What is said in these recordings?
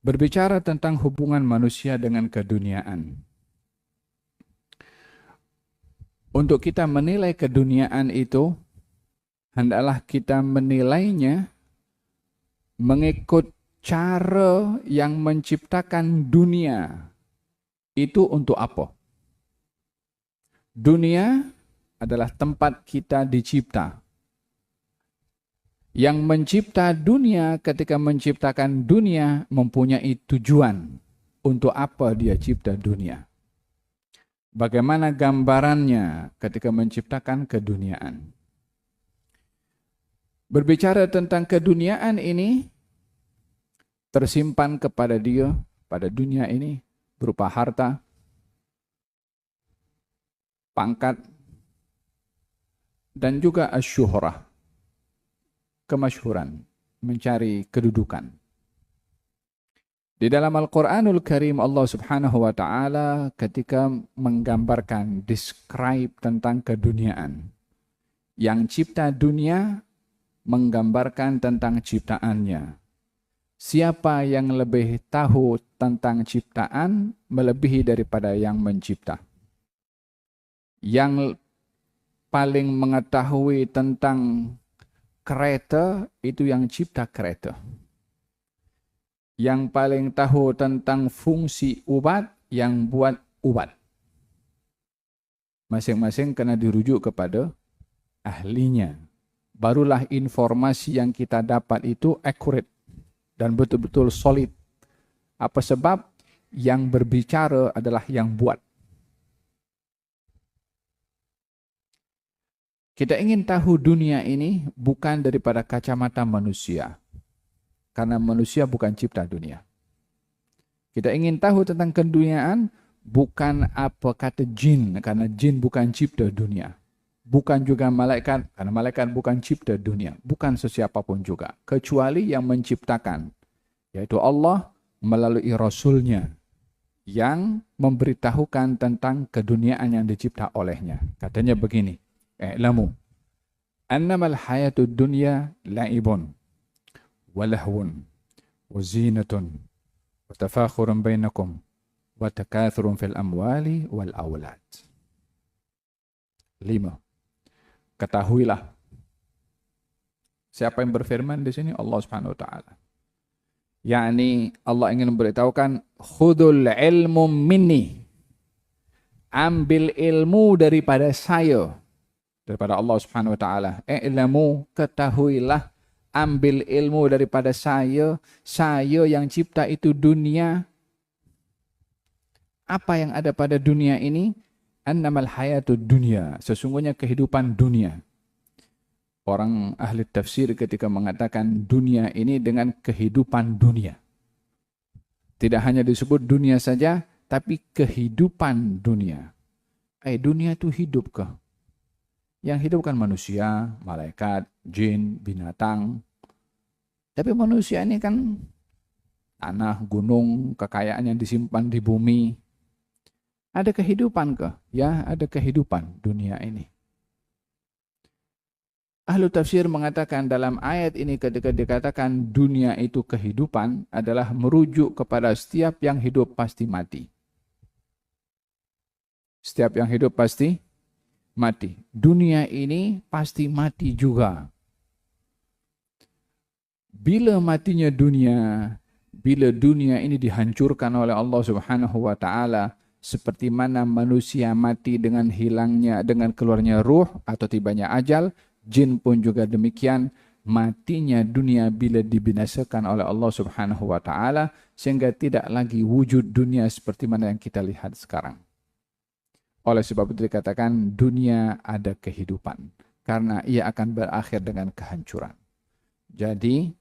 Berbicara tentang hubungan manusia dengan keduniaan. Untuk kita menilai keduniaan itu, hendaklah kita menilainya mengikut cara yang menciptakan dunia. Itu untuk apa? Dunia adalah tempat kita dicipta. Yang mencipta dunia ketika menciptakan dunia mempunyai tujuan untuk apa dia cipta dunia. Bagaimana gambarannya ketika menciptakan keduniaan. Berbicara tentang keduniaan ini, tersimpan kepada dia, pada dunia ini, berupa harta, pangkat, dan juga asyuhrah, kemasyhuran, mencari kedudukan. Di dalam Al-Quranul Karim, Allah Subhanahu wa Ta'ala ketika menggambarkan, describe tentang keduniaan. Yang cipta dunia menggambarkan tentang ciptaannya. Siapa yang lebih tahu tentang ciptaan melebihi daripada yang mencipta. Yang paling mengetahui tentang kereta itu yang cipta kereta. Yang paling tahu tentang fungsi ubat yang buat ubat. Masing-masing kena dirujuk kepada ahlinya. Barulah informasi yang kita dapat itu accurate dan betul-betul solid. Apa sebab? Yang berbicara adalah yang buat. Kita ingin tahu dunia ini bukan daripada kacamata manusia. Karena manusia bukan cipta dunia. Kita ingin tahu tentang keduniaan bukan apa kata jin, karena jin bukan cipta dunia. Bukan juga malaikat, karena malaikat bukan cipta dunia. Bukan sesiapapun juga, kecuali yang menciptakan, yaitu Allah melalui Rasulnya yang memberitahukan tentang keduniaan yang dicipta olehnya. Katanya begini, i'lamu annamal hayatud dunya la'ibun ولهو وزينة وتفاخر بينكم وتكاثر في الأموال والأولاد. 5. Ketahuilah. Siapa yang berfirman di sini? Allah Subhanahu wa Ta'ala. yakni Allah ingin memberitahukan khudul ilmu minni. Ambil ilmu daripada saya, daripada Allah Subhanahu wa Ta'ala. Ilmu, ketahuilah, ambil ilmu daripada saya yang cipta itu dunia. Apa yang ada pada dunia ini? Annamal hayatud dunya, sesungguhnya kehidupan dunia. Orang ahli tafsir ketika mengatakan dunia ini dengan kehidupan dunia. Tidak hanya disebut dunia saja, tapi kehidupan dunia. Dunia itu hidup kah? Yang hidup kan manusia, malaikat, jin, binatang. Tapi manusia ini kan tanah, gunung, kekayaan yang disimpan di bumi. Ada kehidupan kah? Ya, ada kehidupan dunia ini. Ahlu tafsir mengatakan dalam ayat ini ketika dikatakan dunia itu kehidupan adalah merujuk kepada setiap yang hidup pasti mati. Setiap yang hidup pasti mati. Dunia ini pasti mati juga. Bila matinya dunia, bila dunia ini dihancurkan oleh Allah Subhanahu wa Ta'ala, seperti mana manusia mati dengan hilangnya, dengan keluarnya ruh atau tibanya ajal, jin pun juga demikian, matinya dunia bila dibinasakan oleh Allah Subhanahu wa Ta'ala, sehingga tidak lagi wujud dunia seperti mana yang kita lihat sekarang. Oleh sebab itu dikatakan dunia ada kehidupan, karena ia akan berakhir dengan kehancuran. Jadi,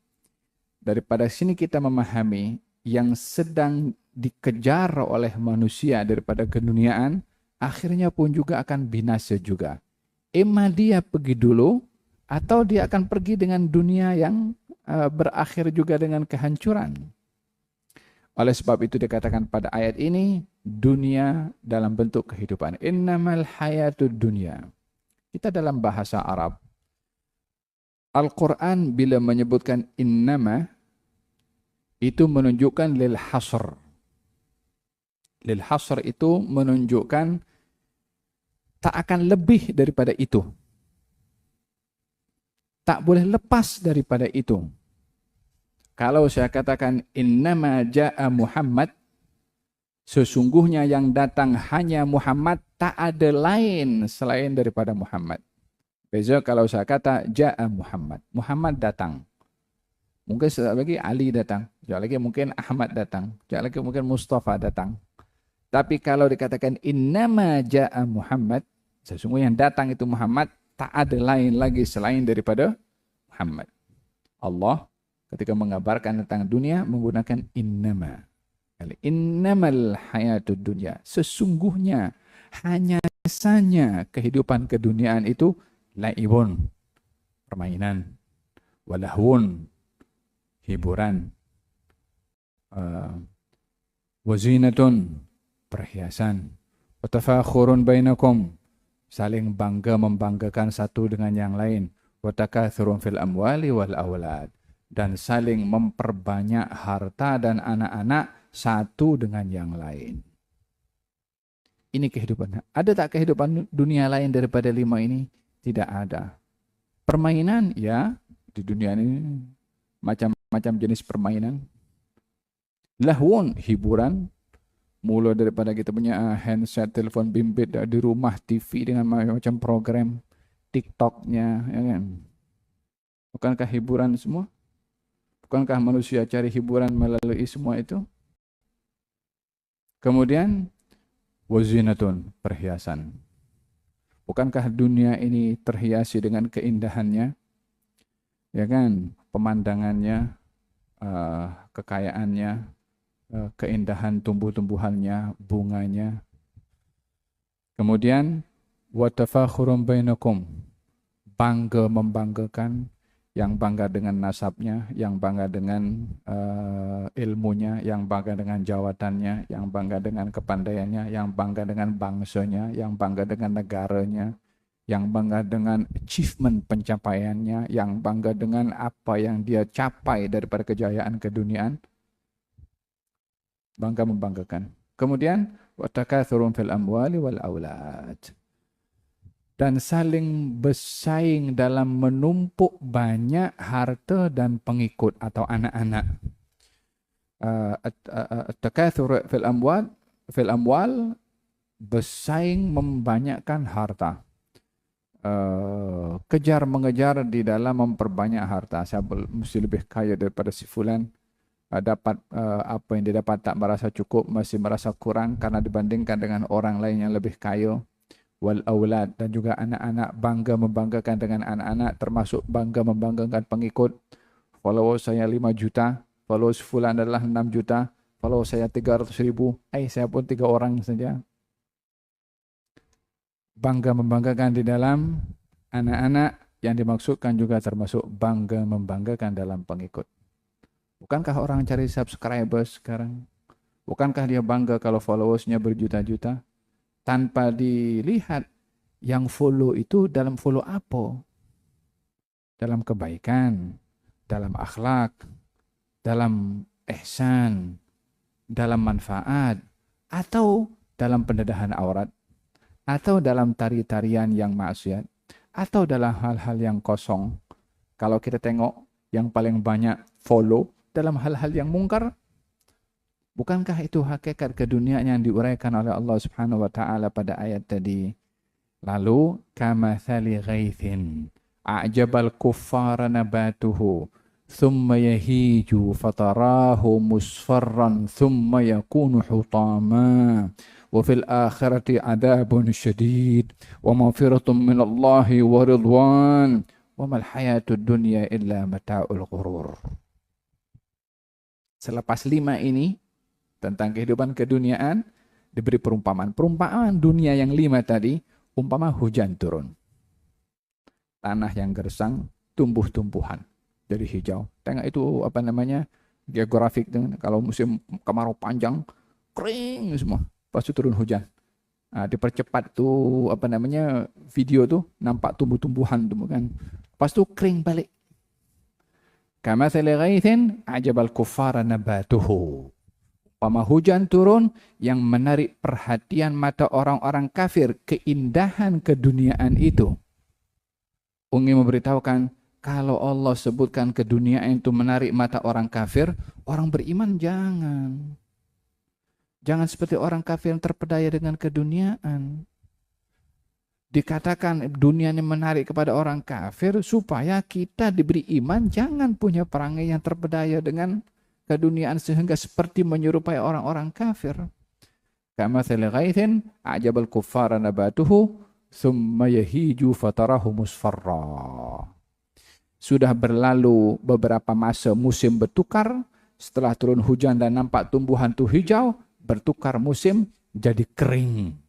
daripada sini kita memahami yang sedang dikejar oleh manusia daripada keduniaan, akhirnya pun juga akan binasa juga. Emma dia pergi dulu, atau dia akan pergi dengan dunia yang berakhir juga dengan kehancuran. Oleh sebab itu dikatakan pada ayat ini, dunia dalam bentuk kehidupan. Innamal hayatud dunya. Kita dalam bahasa Arab, Al-Quran bila menyebutkan innama, itu menunjukkan lil hasr. Lil hasr itu menunjukkan tak akan lebih daripada itu. Tak boleh lepas daripada itu. Kalau saya katakan innama ja'a Muhammad, sesungguhnya yang datang hanya Muhammad, tak ada lain selain daripada Muhammad. Beza kalau saya kata ja'a Muhammad, Muhammad datang. Mungkin sekejap lagi Ali datang, sekejap lagi mungkin Ahmad datang, sekejap lagi mungkin Mustafa datang. Tapi kalau dikatakan innama ja'a Muhammad, sesungguhnya yang datang itu Muhammad, tak ada lain lagi selain daripada Muhammad. Allah ketika mengabarkan tentang dunia menggunakan innama. Innamal hayatud dunya. Sesungguhnya hanya saja kehidupan keduniaan itu laibun, permainan, walahun, hiburan, wazinatun, perhiasan, watafakhurun bainakum, saling bangga membanggakan satu dengan yang lain, watakathurun fil amwali wal aulad, dan saling memperbanyak harta dan anak-anak satu dengan yang lain. Ini kehidupan. Ada tak kehidupan dunia lain daripada 5 ini? Tidak ada. Permainan, ya, di dunia ini macam-macam jenis permainan. Lahwun, hiburan, mula daripada kita punya handset, telefon bimbit di rumah, TV dengan macam program, TikToknya, ya kan? Bukankah hiburan semua? Bukankah manusia cari hiburan melalui semua itu? Kemudian wazinatun, perhiasan. Bukankah dunia ini terhiasi dengan keindahannya? Ya kan? Pemandangannya, kekayaannya, keindahan tumbuh-tumbuhannya, bunganya. Kemudian watafakhurun bainakum, bangga membanggakan, yang bangga dengan nasabnya, yang bangga dengan ilmunya, yang bangga dengan jawatannya, yang bangga dengan kepandaiannya, yang bangga dengan bangsanya, yang bangga dengan negaranya, yang bangga dengan achievement pencapaiannya, yang bangga dengan apa yang dia capai daripada kejayaan keduniaan. Bangga membanggakan. Kemudian watakathurun fil amwali wal aulad, dan saling bersaing dalam menumpuk banyak harta dan pengikut atau anak-anak. Takathur fil amwal, bersaing membanyakkan harta. Kejar mengejar di dalam memperbanyak harta. Saya mesti lebih kaya daripada si fulan. Dapat apa yang dia dapat tak merasa cukup, masih merasa kurang karena dibandingkan dengan orang lain yang lebih kaya. Wal aulad, dan juga anak-anak, bangga membanggakan dengan anak-anak, termasuk bangga membanggakan pengikut. Followers saya 5 juta, followers fulan adalah 6 juta, followers saya 300,000, saya pun 3 orang saja. Bangga membanggakan di dalam anak-anak, yang dimaksudkan juga termasuk bangga membanggakan dalam pengikut. Bukankah orang cari subscribers sekarang? Bukankah dia bangga kalau followersnya berjuta-juta? Tanpa dilihat yang follow itu dalam follow apa? Dalam kebaikan, dalam akhlak, dalam ihsan, dalam manfaat, atau dalam pendedahan aurat, atau dalam tari-tarian yang maksiat, atau dalam hal-hal yang kosong. Kalau kita tengok yang paling banyak follow dalam hal-hal yang mungkar, bukankah itu hakikat keduniaan yang diuraikan oleh Allah Subhanahu wa taala pada ayat tadi? Lalu kamathali ghaithin a'jabal kuffara nabatuhu thumma yahiju fatarahu musfarran thumma yakunu hutama wa fil akhirati adabun syadid wa maghfiratun minallahi wa ridwan wa mal hayatud dunya illa mata'ul ghurur. Selepas 5 ini tentang kehidupan keduniaan, diberi perumpamaan. Perumpamaan dunia yang 5 tadi, umpama hujan turun. Tanah yang gersang, tumbuh-tumbuhan jadi hijau. Tengok itu apa namanya, geografik, kalau musim kemarau panjang, kering semua. Lepas itu turun hujan. Dipercepat tuh apa namanya, video tuh nampak tumbuh-tumbuhan tuh kan. Lepas itu kering balik. Kamathali ghaithin a'jabal kuffara nabatuhu. Umpama hujan turun yang menarik perhatian mata orang-orang kafir, keindahan keduniaan itu. Ingin memberitahukan, kalau Allah sebutkan keduniaan itu menarik mata orang kafir, orang beriman jangan. Jangan seperti orang kafir yang terpedaya dengan keduniaan. Dikatakan dunia ini menarik kepada orang kafir supaya kita diberi iman, jangan punya perangai yang terpedaya dengan keduniaan sehingga seperti menyerupai orang-orang kafir. Kamathali ghaithin a'jabal kuffara nabatuhu thumma yahiju fatarahu musfarra. Sudah berlalu beberapa masa musim bertukar, setelah turun hujan dan nampak tumbuhan itu hijau, bertukar musim jadi kering.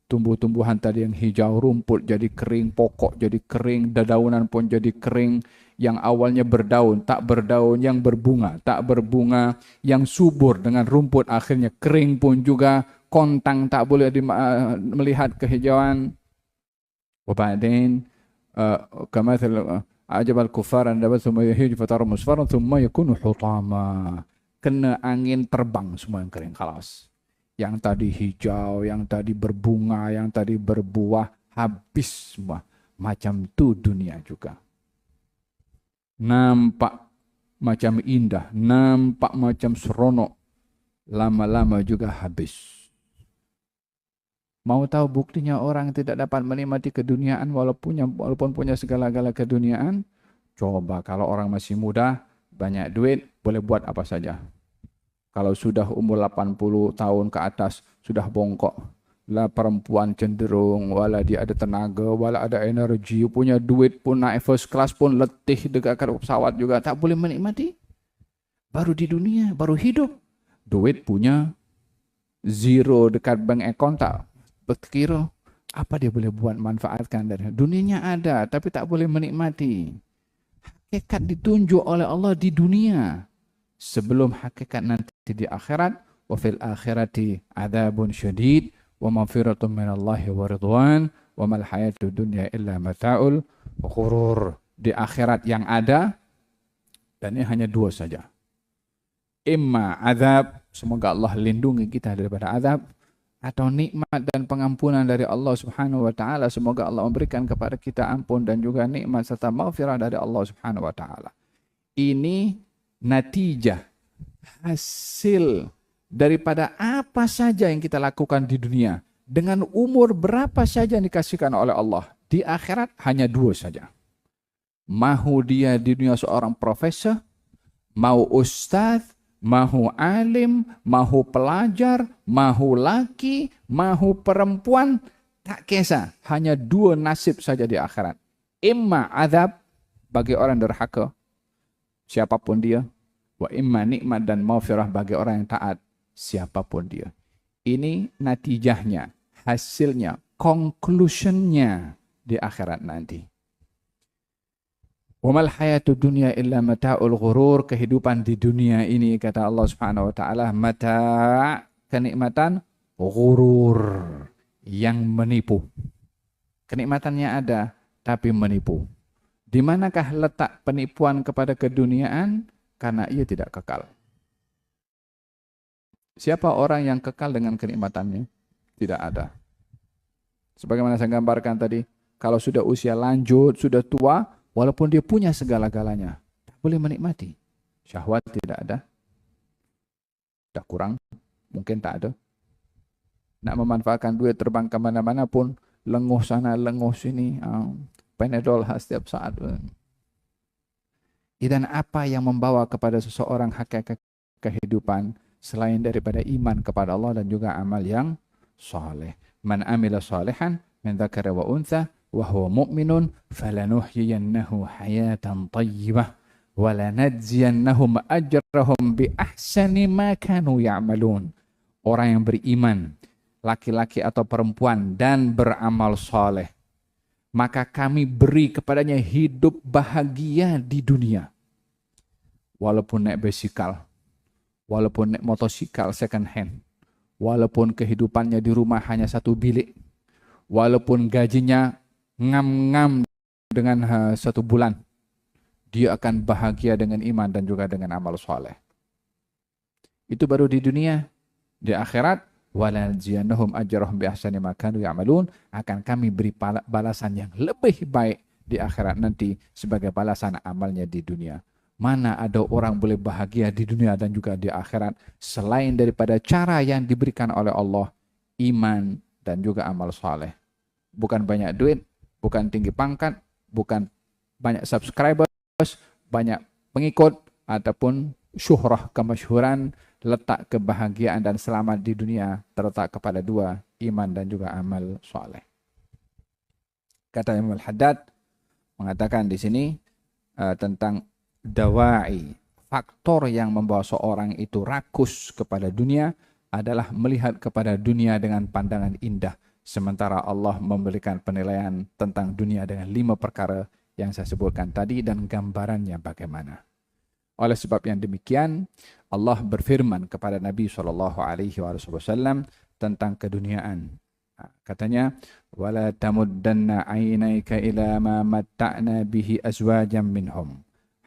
Tumbuh-tumbuhan tadi yang hijau, rumput jadi kering, pokok jadi kering, dedaunan pun jadi kering. Yang awalnya berdaun, tak berdaun, yang berbunga, tak berbunga, yang subur dengan rumput akhirnya kering pun juga, kontang tak boleh melihat kehijauan. Wabadin kamathal a'jabal kuffara nabathu thumma yahiju fatara musfarran thumma yakunu hutama. Kena angin terbang semua yang kering, khalas. Yang tadi hijau, yang tadi berbunga, yang tadi berbuah, habis semua. Macam itu dunia juga. Nampak macam indah, nampak macam seronok, lama-lama juga habis. Mau tahu buktinya orang tidak dapat menikmati keduniaan walaupun punya segala-gala keduniaan? Coba kalau orang masih muda, banyak duit, boleh buat apa saja. Kalau sudah umur 80 tahun ke atas, sudah bongkok. Lah perempuan cenderung, wala dia ada tenaga, wala ada energi, punya duit pun naik first class pun letih dekat pesawat juga, tak boleh menikmati. Baru di dunia, baru hidup. Duit punya zero dekat bank account, tak berkira apa dia boleh buat manfaatkan dari dunianya ada, tapi tak boleh menikmati. Hakikat ditunjuk oleh Allah di dunia. Sebelum hakikat nanti di akhirat, wa fil akhirati adzabun syadid wa maghfiratun minallahi wa ridwan wa mal hayatud dunya illa mata'ul ghurur. Di akhirat yang ada, dan ini hanya dua saja. Imma azab, semoga Allah lindungi kita daripada azab, atau nikmat dan pengampunan dari Allah Subhanahu wa taala, semoga Allah memberikan kepada kita ampun dan juga nikmat serta maghfirah dari Allah Subhanahu wa taala. Ini natijah, hasil daripada apa saja yang kita lakukan di dunia, dengan umur berapa saja yang dikasihkan oleh Allah. Di akhirat hanya dua saja. Mahu dia di dunia seorang profesor, mau ustadz, mahu alim, mahu pelajar, mahu laki, mahu perempuan, tak kisah. Hanya dua nasib saja di akhirat. Imma azab bagi orang derhaka, siapapun dia, wa imma nikmat dan maghfirah bagi orang yang taat, siapapun dia. Ini natijahnya, hasilnya, conclusionnya di akhirat nanti. Wa mal hayatud dunya illa mata'ul ghurur. Kehidupan di dunia ini, kata Allah Subhanahu wa taala, mata', kenikmatan, ghurur, yang menipu. Kenikmatannya ada tapi menipu. Di manakah letak penipuan kepada keduniaan? Karena ia tidak kekal. Siapa orang yang kekal dengan kenikmatannya? Tidak ada. Sebagaimana saya gambarkan tadi, kalau sudah usia lanjut, sudah tua, walaupun dia punya segala-galanya, tak boleh menikmati. Syahwat tidak ada. Sudah kurang, mungkin tak ada. Nak memanfaatkan duit terbang kemana-mana pun, lenguh sana, lenguh sini, Panadol setiap saat. Dan apa yang membawa kepada seseorang hakikat kehidupan selain daripada iman kepada Allah dan juga amal yang saleh. Man amila salihan min dzakara wa untha wa huwa mu'minun falanuhyiyannahu hayatan thayyibah wa lanajziyannahum ajrahum bi ahsani ma kanu ya'malun. Orang yang beriman, laki-laki atau perempuan, dan beramal saleh, maka kami beri kepadanya hidup bahagia di dunia. Walaupun naik bisikal, walaupun naik motosikal second hand, walaupun kehidupannya di rumah hanya satu bilik, walaupun gajinya ngam-ngam dengan 1 bulan, dia akan bahagia dengan iman dan juga dengan amal soleh. Itu baru di dunia. Di akhirat, walanziyannahum ajrahum bi ahsani ma kanu ya'malun, akan kami beri balasan yang lebih baik di akhirat nanti sebagai balasan amalnya di dunia. Mana ada orang boleh bahagia di dunia dan juga di akhirat selain daripada cara yang diberikan oleh Allah, iman dan juga amal soleh. Bukan banyak duit, bukan tinggi pangkat, bukan banyak subscribers, banyak pengikut, ataupun syuhrah, kemasyhuran. Letak kebahagiaan dan selamat di dunia terletak kepada dua, iman dan juga amal soleh. Kata Imam Al-Haddad mengatakan di sini tentang dawai, faktor yang membawa seorang itu rakus kepada dunia adalah melihat kepada dunia dengan pandangan indah, sementara Allah memberikan penilaian tentang dunia dengan 5 perkara yang saya sebutkan tadi dan gambarannya bagaimana. Oleh sebab yang demikian, Allah berfirman kepada Nabi SAW tentang keduniaan. Katanya, وَلَا تَمُدَّنَّ عَيْنَيْكَ إِلَى مَا مَتَّعْنَا بِهِ أَزْوَاجًا مِّنْهُمْ.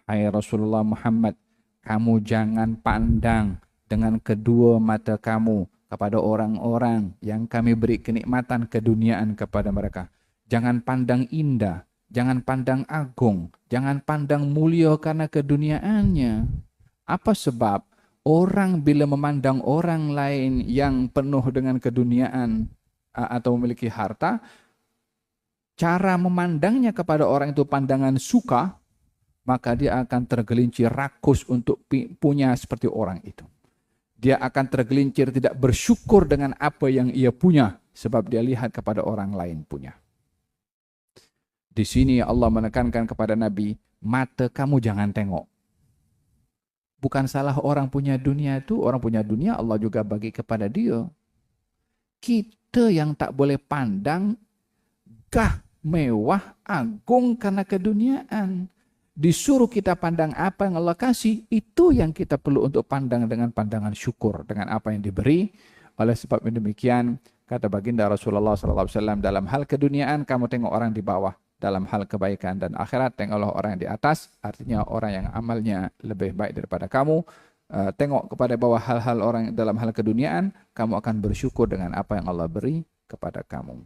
Hai Rasulullah Muhammad, kamu jangan pandang dengan kedua mata kamu kepada orang-orang yang kami beri kenikmatan keduniaan kepada mereka. Jangan pandang indah, jangan pandang agung, jangan pandang mulia karena keduniaannya. Apa sebab? Orang bila memandang orang lain yang penuh dengan keduniaan atau memiliki harta, cara memandangnya kepada orang itu pandangan suka, maka dia akan tergelincir rakus untuk punya seperti orang itu. Dia akan tergelincir tidak bersyukur dengan apa yang ia punya, sebab dia lihat kepada orang lain punya. Di sini Allah menekankan kepada Nabi, mata kamu jangan tengok. Bukan salah orang punya dunia itu, orang punya dunia Allah juga bagi kepada dia. Kita yang tak boleh pandang gah, mewah, agung karena keduniaan. Disuruh kita pandang apa yang Allah kasih, itu yang kita perlu untuk pandang dengan pandangan syukur dengan apa yang diberi. Oleh sebab demikian, kata baginda Rasulullah SAW, dalam hal keduniaan kamu tengok orang di bawah, dalam hal kebaikan dan akhirat tengoklah orang yang di atas, artinya orang yang amalnya lebih baik daripada kamu. Tengok kepada bawah hal-hal orang dalam hal keduniaan, kamu akan bersyukur dengan apa yang Allah beri kepada kamu.